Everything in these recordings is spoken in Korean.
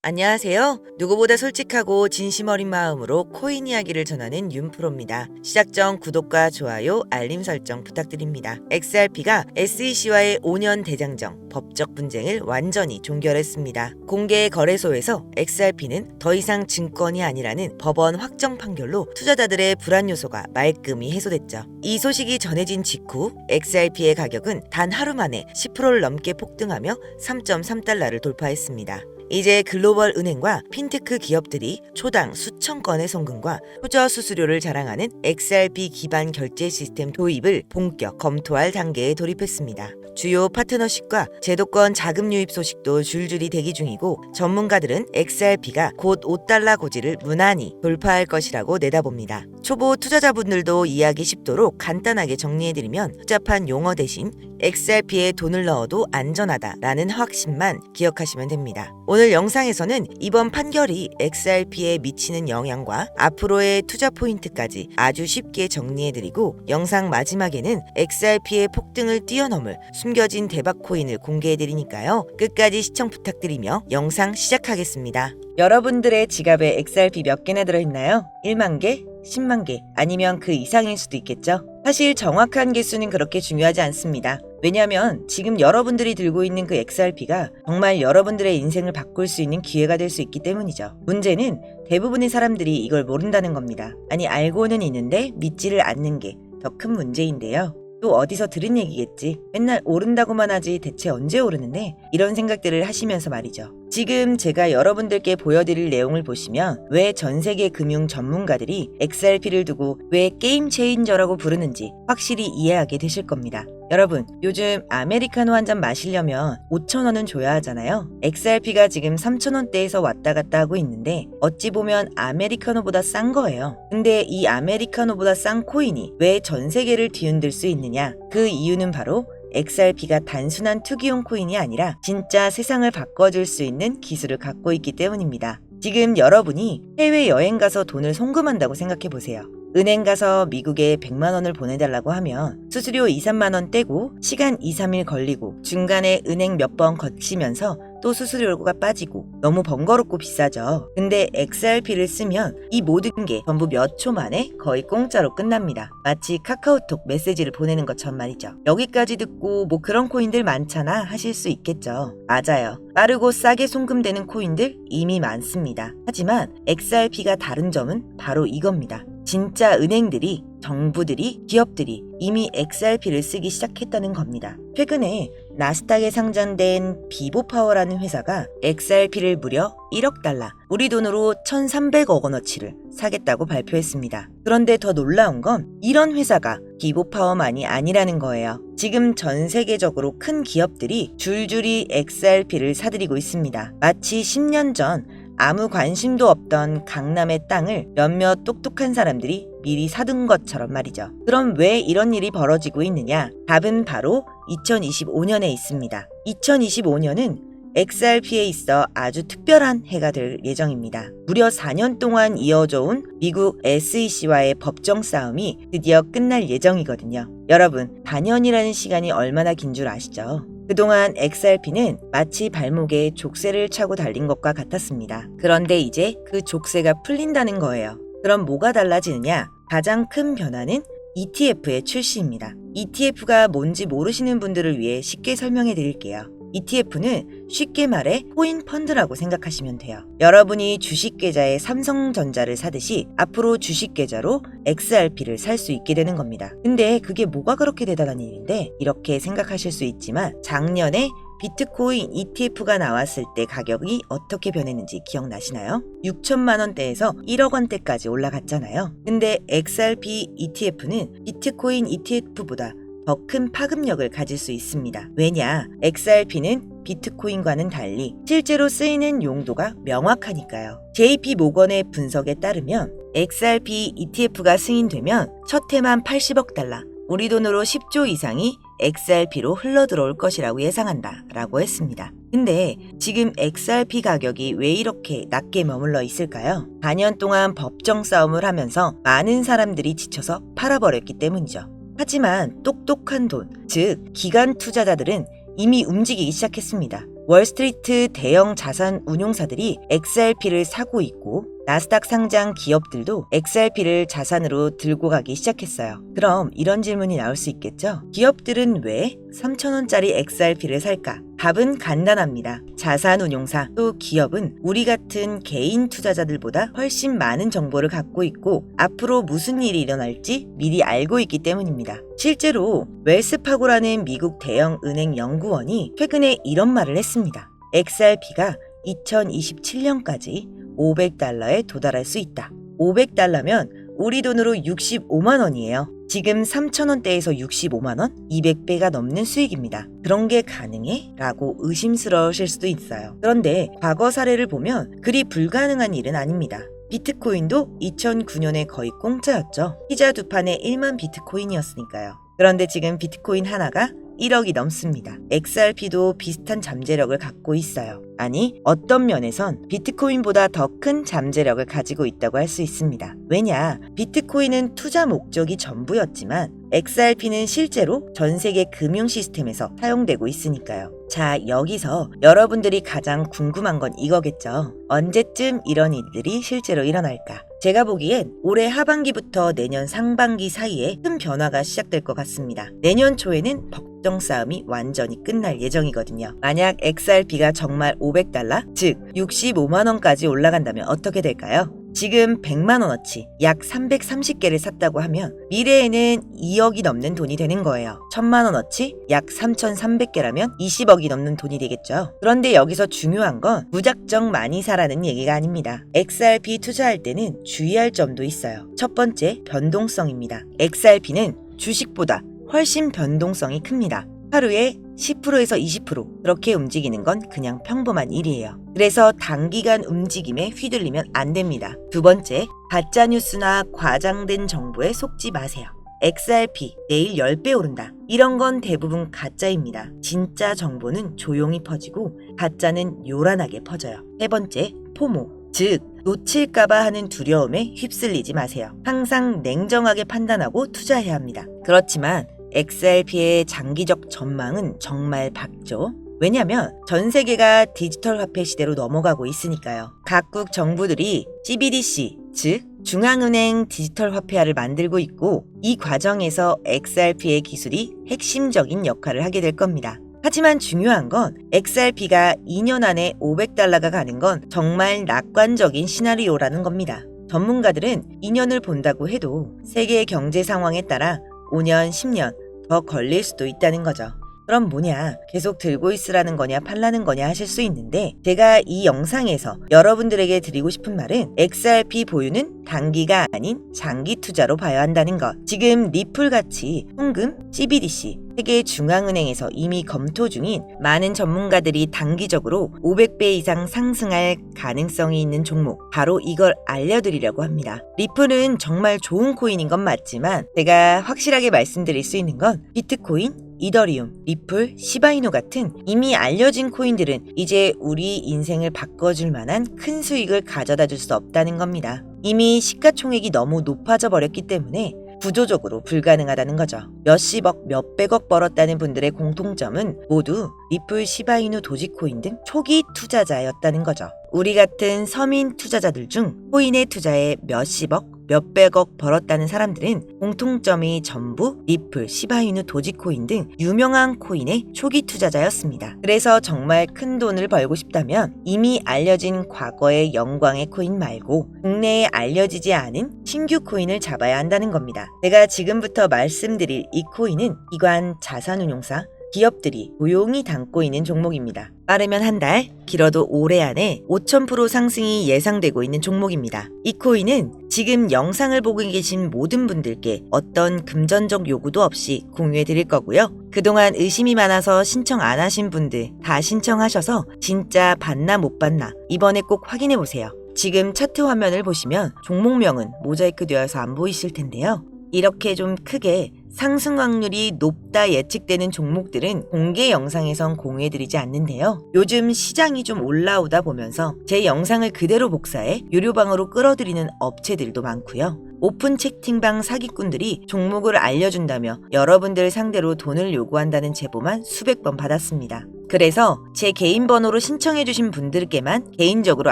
안녕하세요. 누구보다 솔직하고 진심 어린 마음으로 코인 이야기를 전하는 윤프로입니다. 시작 전 구독과 좋아요, 알림 설정 부탁드립니다. XRP가 SEC와의 5년 대장정, 법적 분쟁을 완전히 종결했습니다. 공개 거래소에서 XRP는 더 이상 증권이 아니라는 법원 확정 판결로 투자자들의 불안 요소가 말끔히 해소됐죠. 이 소식이 전해진 직후 XRP의 가격은 단 하루 만에 10%를 넘게 폭등하며 3.3달러를 돌파했습니다. 이제 글로벌 은행과 핀테크 기업들이 초당 수천 건의 송금과 효저 수수료를 자랑하는 XRP 기반 결제 시스템 도입을 본격 검토할 단계에 돌입했습니다. 주요 파트너십과 제도권 자금 유입 소식도 줄줄이 대기 중이고 전문가들은 XRP가 곧 5달러 고지를 무난히 돌파할 것이라고 내다봅니다. 초보 투자자분들도 이해하기 쉽도록 간단하게 정리해드리면 복잡한 용어 대신 XRP에 돈을 넣어도 안전하다라는 확신만 기억하시면 됩니다. 오늘 영상에서는 이번 판결이 XRP에 미치는 영향과 앞으로의 투자 포인트까지 아주 쉽게 정리해드리고 영상 마지막에는 XRP의 폭등을 뛰어넘을 숨겨진 대박 코인을 공개해드리니까요. 끝까지 시청 부탁드리며 영상 시작하겠습니다. 여러분들의 지갑에 XRP 몇 개나 들어있나요? 1만 개? 10만 개? 아니면 그 이상일 수도 있겠죠? 사실 정확한 개수는 그렇게 중요하지 않습니다. 왜냐하면 지금 여러분들이 들고 있는 그 XRP가 정말 여러분들의 인생을 바꿀 수 있는 기회가 될 수 있기 때문이죠. 문제는 대부분의 사람들이 이걸 모른다는 겁니다. 아니 알고는 있는데 믿지를 않는 게 더 큰 문제인데요. 또 어디서 들은 얘기겠지. 맨날 오른다고만 하지 대체 언제 오르는데? 이런 생각들을 하시면서 말이죠. 지금 제가 여러분들께 보여드릴 내용을 보시면 왜 전 세계 금융 전문가들이 XRP를 두고 왜 게임 체인저라고 부르는지 확실히 이해하게 되실 겁니다. 여러분, 요즘 아메리카노 한 잔 마시려면 5,000원은 줘야 하잖아요. XRP가 지금 3,000원대에서 왔다 갔다 하고 있는데 어찌 보면 아메리카노보다 싼 거예요. 근데 이 아메리카노보다 싼 코인이 왜 전 세계를 뒤흔들 수 있느냐? 그 이유는 바로 XRP가 단순한 투기용 코인이 아니라 진짜 세상을 바꿔줄 수 있는 기술을 갖고 있기 때문입니다. 지금 여러분이 해외여행 가서 돈을 송금한다고 생각해 보세요. 은행 가서 미국에 100만 원을 보내달라고 하면 수수료 2, 3만 원 떼고 시간 2, 3일 걸리고 중간에 은행 몇 번 거치면서 또 수수료가 빠지고 너무 번거롭고 비싸죠. 근데 XRP를 쓰면 이 모든 게 전부 몇 초 만에 거의 공짜로 끝납니다. 마치 카카오톡 메시지를 보내는 것처럼 말이죠. 여기까지 듣고 뭐 그런 코인들 많잖아 하실 수 있겠죠. 맞아요. 빠르고 싸게 송금되는 코인들 이미 많습니다. 하지만 XRP가 다른 점은 바로 이겁니다. 진짜 은행들이, 정부들이, 기업들이 이미 XRP를 쓰기 시작했다는 겁니다. 최근에 나스닥에 상장된 비보파워라는 회사가 XRP를 무려 1억 달러, 우리 돈으로 1,300억 원어치를 사겠다고 발표했습니다. 그런데 더 놀라운 건 이런 회사가 비보파워만이 아니라는 거예요. 지금 전 세계적으로 큰 기업들이 줄줄이 XRP를 사들이고 있습니다. 마치 10년 전 아무 관심도 없던 강남의 땅을 몇몇 똑똑한 사람들이 미리 사둔 것처럼 말이죠. 그럼 왜 이런 일이 벌어지고 있느냐? 답은 바로 2025년에 있습니다. 2025년은 XRP에 있어 아주 특별한 해가 될 예정입니다. 무려 4년 동안 이어져 온 미국 SEC와의 법정 싸움이 드디어 끝날 예정이거든요. 여러분, 4년이라는 시간이 얼마나 긴 줄 아시죠? 그동안 XRP는 마치 발목에 족쇄를 차고 달린 것과 같았습니다. 그런데 이제 그 족쇄가 풀린다는 거예요. 그럼 뭐가 달라지느냐? 가장 큰 변화는 ETF의 출시입니다. ETF가 뭔지 모르시는 분들을 위해 쉽게 설명해 드릴게요. ETF는 쉽게 말해 코인 펀드라고 생각하시면 돼요. 여러분이 주식 계좌에 삼성전자를 사듯이 앞으로 주식 계좌로 XRP를 살 수 있게 되는 겁니다. 근데 그게 뭐가 그렇게 대단한 일인데 이렇게 생각하실 수 있지만 작년에 비트코인 ETF가 나왔을 때 가격이 어떻게 변했는지 기억나시나요? 6천만 원대에서 1억 원대까지 올라갔잖아요. 근데 XRP ETF는 비트코인 ETF보다 더 큰 파급력을 가질 수 있습니다. 왜냐? XRP는 비트코인과는 달리 실제로 쓰이는 용도가 명확하니까요. JP 모건의 분석에 따르면 XRP ETF가 승인되면 첫 해만 80억 달러, 우리 돈으로 10조 이상이 XRP로 흘러들어올 것이라고 예상한다 라고 했습니다. 근데 지금 XRP 가격이 왜 이렇게 낮게 머물러 있을까요? 4년 동안 법정 싸움을 하면서 많은 사람들이 지쳐서 팔아버렸기 때문이죠. 하지만 똑똑한 돈, 즉 기관 투자자들은 이미 움직이기 시작했습니다. 월스트리트 대형 자산 운용사들이 XRP를 사고 있고 나스닥 상장 기업들도 XRP를 자산으로 들고 가기 시작했어요. 그럼 이런 질문이 나올 수 있겠죠? 기업들은 왜 3,000원짜리 XRP를 살까? 답은 간단합니다. 자산운용사 또 기업은 우리 같은 개인 투자자들보다 훨씬 많은 정보를 갖고 있고 앞으로 무슨 일이 일어날지 미리 알고 있기 때문입니다. 실제로 웰스파고라는 미국 대형 은행 연구원이 최근에 이런 말을 했습니다. XRP가 2027년까지 $500에 도달할 수 있다. $500면 우리 돈으로 65만 원이에요. 지금 3,000원대에서 65만 원? 200배가 넘는 수익입니다. 그런 게 가능해? 라고 의심스러우실 수도 있어요. 그런데 과거 사례를 보면 그리 불가능한 일은 아닙니다. 비트코인도 2009년에 거의 공짜였죠. 피자 두 판에 1만 비트코인이었으니까요. 그런데 지금 비트코인 하나가 1억이 넘습니다. XRP도 비슷한 잠재력을 갖고 있어요. 아니, 어떤 면에선 비트코인보다 더 큰 잠재력을 가지고 있다고 할 수 있습니다. 왜냐, 비트코인은 투자 목적이 전부였지만 XRP는 실제로 전 세계 금융 시스템에서 사용되고 있으니까요. 자, 여기서 여러분들이 가장 궁금한 건 이거겠죠. 언제쯤 이런 일들이 실제로 일어날까? 제가 보기엔 올해 하반기부터 내년 상반기 사이에 큰 변화가 시작될 것 같습니다. 내년 초에는 법정 싸움이 완전히 끝날 예정이거든요. 만약 XRP가 정말 $500, 즉 65만 원까지 올라간다면 어떻게 될까요? 지금 100만 원어치 약 330개를 샀다고 하면 미래에는 2억이 넘는 돈이 되는 거예요. 1000만 원어치 약 3,300개라면 20억이 넘는 돈이 되겠죠. 그런데 여기서 중요한 건 무작정 많이 사라는 얘기가 아닙니다. XRP 투자할 때는 주의할 점도 있어요. 첫 번째, 변동성입니다. XRP는 주식보다 훨씬 변동성이 큽니다. 하루에 10%에서 20% 그렇게 움직이는 건 그냥 평범한 일이에요. 그래서 단기간 움직임에 휘둘리면 안 됩니다. 두 번째, 가짜뉴스나 과장된 정보에 속지 마세요. XRP 내일 10배 오른다. 이런 건 대부분 가짜입니다. 진짜 정보는 조용히 퍼지고 가짜는 요란하게 퍼져요. 세 번째, 포모, 즉 놓칠까봐 하는 두려움에 휩쓸리지 마세요. 항상 냉정하게 판단하고 투자해야 합니다. 그렇지만 XRP의 장기적 전망은 정말 밝죠. 왜냐하면 전 세계가 디지털 화폐 시대로 넘어가고 있으니까요. 각국 정부들이 CBDC, 즉 중앙은행 디지털 화폐화를 만들고 있고 이 과정에서 XRP의 기술이 핵심적인 역할을 하게 될 겁니다. 하지만 중요한 건 XRP가 2년 안에 $500가 가는 건 정말 낙관적인 시나리오라는 겁니다. 전문가들은 2년을 본다고 해도 세계 경제 상황에 따라 5년, 10년 더 걸릴 수도 있다는 거죠. 그럼 뭐냐, 계속 들고 있으라는 거냐 팔라는 거냐 하실 수 있는데 제가 이 영상에서 여러분들에게 드리고 싶은 말은 XRP 보유는 단기가 아닌 장기 투자로 봐야 한다는 것. 지금 리플같이 송금, CBDC, 세계 중앙은행에서 이미 검토 중인 많은 전문가들이 단기적으로 500배 이상 상승할 가능성이 있는 종목, 바로 이걸 알려드리려고 합니다. 리플은 정말 좋은 코인인 건 맞지만 제가 확실하게 말씀드릴 수 있는 건 비트코인, 이더리움, 리플, 시바이누 같은 이미 알려진 코인들은 이제 우리 인생을 바꿔줄 만한 큰 수익을 가져다 줄 수 없다는 겁니다. 이미 시가총액이 너무 높아져 버렸기 때문에 구조적으로 불가능하다는 거죠. 몇십억, 몇백억 벌었다는 분들의 공통점은 모두 리플, 시바이누, 도지코인 등 초기 투자자였다는 거죠. 우리 같은 서민 투자자들 중 코인에 투자해 몇십억, 몇백억 벌었다는 사람들은 공통점이 전부 리플, 시바이누, 도지코인 등 유명한 코인의 초기 투자자였습니다. 그래서 정말 큰 돈을 벌고 싶다면 이미 알려진 과거의 영광의 코인 말고 국내에 알려지지 않은 신규 코인을 잡아야 한다는 겁니다. 제가 지금부터 말씀드릴 이 코인은 기관 자산운용사, 기업들이 조용히 담고 있는 종목입니다. 빠르면 한 달, 길어도 올해 안에 5000% 상승이 예상되고 있는 종목입니다. 이 코인은 지금 영상을 보고 계신 모든 분들께 어떤 금전적 요구도 없이 공유해 드릴 거고요. 그동안 의심이 많아서 신청 안 하신 분들 다 신청하셔서 진짜 받나 못 받나 이번에 꼭 확인해 보세요. 지금 차트 화면을 보시면 종목명은 모자이크 되어서 안 보이실 텐데요. 이렇게 좀 크게 상승 확률이 높다 예측되는 종목들은 공개 영상에선 공유해드리지 않는데요. 요즘 시장이 좀 올라오다 보면서 제 영상을 그대로 복사해 유료방으로 끌어들이는 업체들도 많고요. 오픈 채팅방 사기꾼들이 종목을 알려준다며 여러분들 상대로 돈을 요구한다는 제보만 수백 번 받았습니다. 그래서 제 개인 번호로 신청해주신 분들께만 개인적으로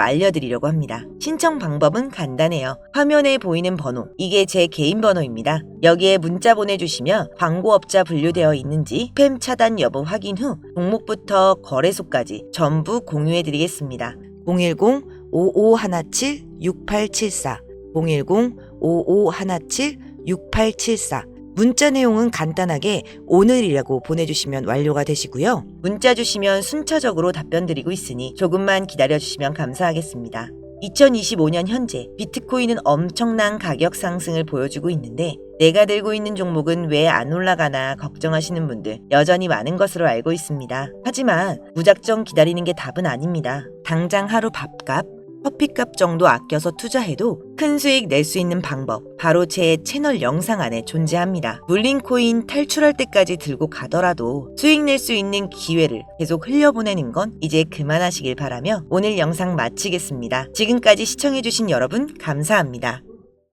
알려드리려고 합니다. 신청 방법은 간단해요. 화면에 보이는 번호, 이게 제 개인 번호입니다. 여기에 문자 보내주시면 광고업자 분류되어 있는지 스팸 차단 여부 확인 후 종목부터 거래소까지 전부 공유해드리겠습니다. 010-5517-6874 010-5517-6874 문자 내용은 간단하게 오늘이라고 보내주시면 완료가 되시고요. 문자 주시면 순차적으로 답변 드리고 있으니 조금만 기다려주시면 감사하겠습니다. 2025년 현재 비트코인은 엄청난 가격 상승을 보여주고 있는데 내가 들고 있는 종목은 왜 안 올라가나 걱정하시는 분들 여전히 많은 것으로 알고 있습니다. 하지만 무작정 기다리는 게 답은 아닙니다. 당장 하루 밥값, 커피값 정도 아껴서 투자해도 큰 수익 낼 수 있는 방법 바로 제 채널 영상 안에 존재합니다. 물린 코인 탈출할 때까지 들고 가더라도 수익 낼 수 있는 기회를 계속 흘려보내는 건 이제 그만하시길 바라며 오늘 영상 마치겠습니다. 지금까지 시청해주신 여러분 감사합니다.